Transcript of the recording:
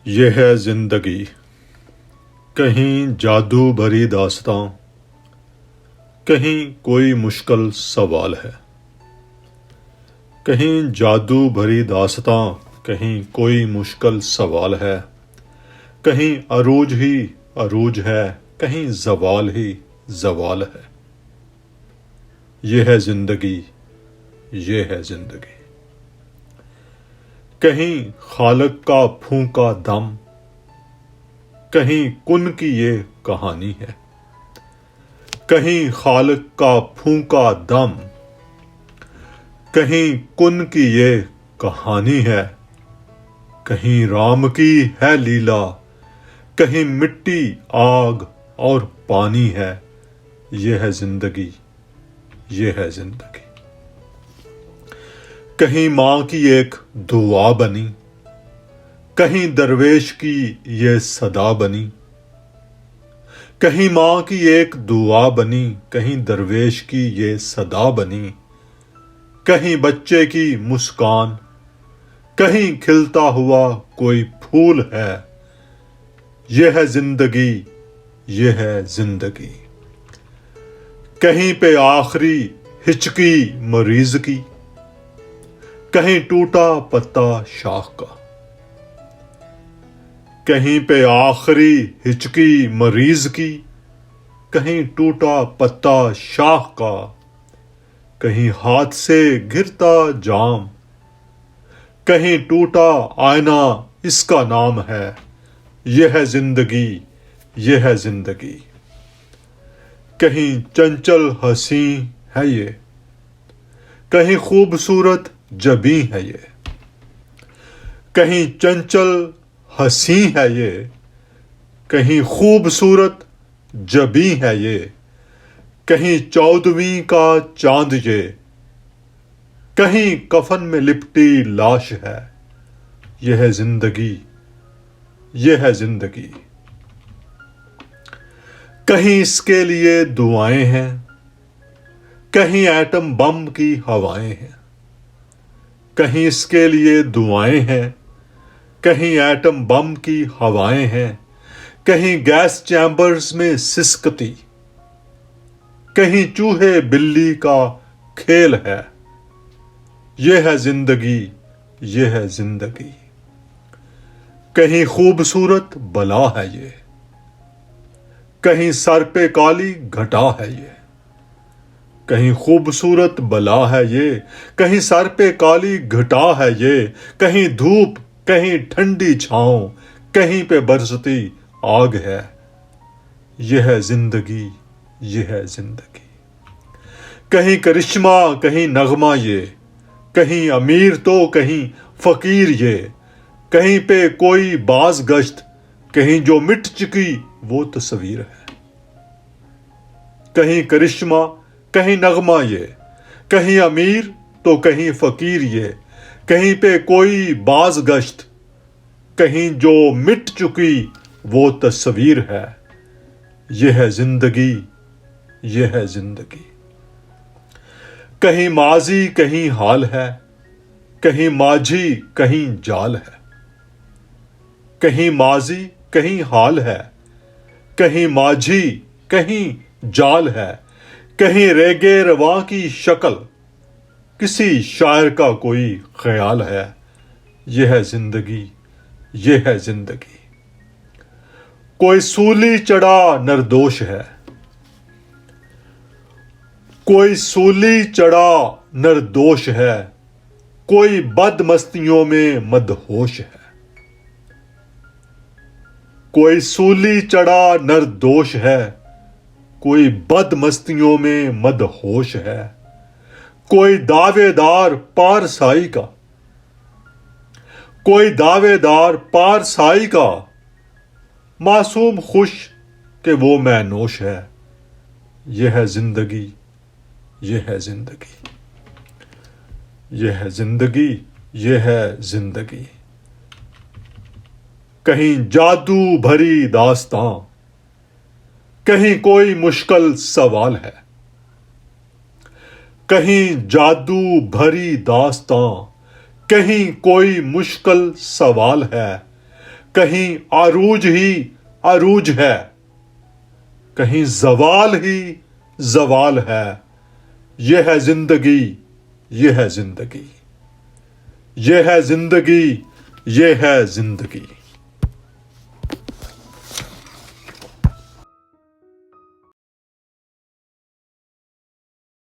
ये है जिंदगी, कहीं जादू भरी दास्तां, कहीं कोई मुश्किल सवाल है। कहीं जादू भरी दास्तां, कहीं कोई मुश्किल सवाल है। कहीं अरूज ही अरूज है, कहीं जवाल ही जवाल है। ये है जिंदगी, ये है जिंदगी। कहीं खालिक का फूंका दम, कहीं कुन की ये कहानी है। कहीं खालिक का फूंका दम, कहीं कुन की ये कहानी है। कहीं राम की है लीला, कहीं मिट्टी आग और पानी है। ये है जिंदगी, ये है जिंदगी। कहीं माँ की एक दुआ बनी, कहीं दरवेश की ये सदा बनी। कहीं माँ की एक दुआ बनी, कहीं दरवेश की ये सदा बनी। कहीं बच्चे की मुस्कान, कहीं खिलता हुआ कोई फूल है। यह है जिंदगी, यह है जिंदगी। कहीं पे आखिरी हिचकी मरीज की, कहीं टूटा पत्ता शाख का। कहीं पे आखिरी हिचकी मरीज की, कहीं टूटा पत्ता शाख का। कहीं हाथ से गिरता जाम, कहीं टूटा आईना इसका नाम है। यह है जिंदगी, यह है जिंदगी। कहीं चंचल हंसी है ये, कहीं खूबसूरत जबी है ये। कहीं चंचल हंसी है ये, कहीं खूबसूरत जबी है ये। कहीं 14वीं का चांद ये, कहीं कफन में लिपटी लाश है। यह है जिंदगी, यह है जिंदगी। कहीं इसके लिए दुआएं हैं, कहीं एटम बम की हवाएं हैं। कहीं इसके लिए दुआएं हैं, कहीं एटम बम की हवाएं हैं। कहीं गैस चैम्बर्स में सिसकती, कहीं चूहे बिल्ली का खेल है। यह है जिंदगी, यह है जिंदगी। कहीं खूबसूरत बला है ये, कहीं सर पे काली घटा है ये। कहीं खूबसूरत बला है ये, कहीं सर पे काली घटा है ये। कहीं धूप, कहीं ठंडी छांव, कहीं पे बरसती आग है। यह है जिंदगी, यह है जिंदगी। कहीं करिश्मा, कहीं नगमा ये, कहीं अमीर तो कहीं फकीर ये। कहीं पे कोई बाज गश्त, कहीं जो मिट चुकी वो तस्वीर है। कहीं करिश्मा, कहीं नगमा ये, कहीं अमीर तो कहीं फकीर ये। कहीं पे कोई बाज गश्त, कहीं जो मिट चुकी वो तस्वीर है। यह है जिंदगी, यह है जिंदगी। कहीं माजी कहीं हाल है, कहीं माझी कहीं जाल है। कहीं माजी कहीं हाल है, कहीं माझी कहीं जाल है। कहीं रेगे रवां की शक्ल, किसी शायर का कोई ख्याल है। यह है जिंदगी, यह है जिंदगी। कोई सूली चढ़ा निर्दोष है, कोई सूली चढ़ा निर्दोष है। कोई बदमस्तियों में मदहोश है। कोई सूली चढ़ा निर्दोष है, कोई बदमस्तियों में मदहोश है। कोई दावेदार पारसाई का, कोई दावेदार पारसाई का। मासूम खुश कि वो मैनोश है। यह है जिंदगी, यह है जिंदगी। यह है जिंदगी, यह है जिंदगी। कहीं जादू भरी दास्तां, कहीं कोई मुश्किल सवाल है। कहीं जादू भरी दास्तां, कहीं कोई मुश्किल सवाल है। कहीं आरूज ही आरूज है, कहीं जवाल ही जवाल है। यह है जिंदगी, यह है जिंदगी, यह है जिंदगी, यह है जिंदगी।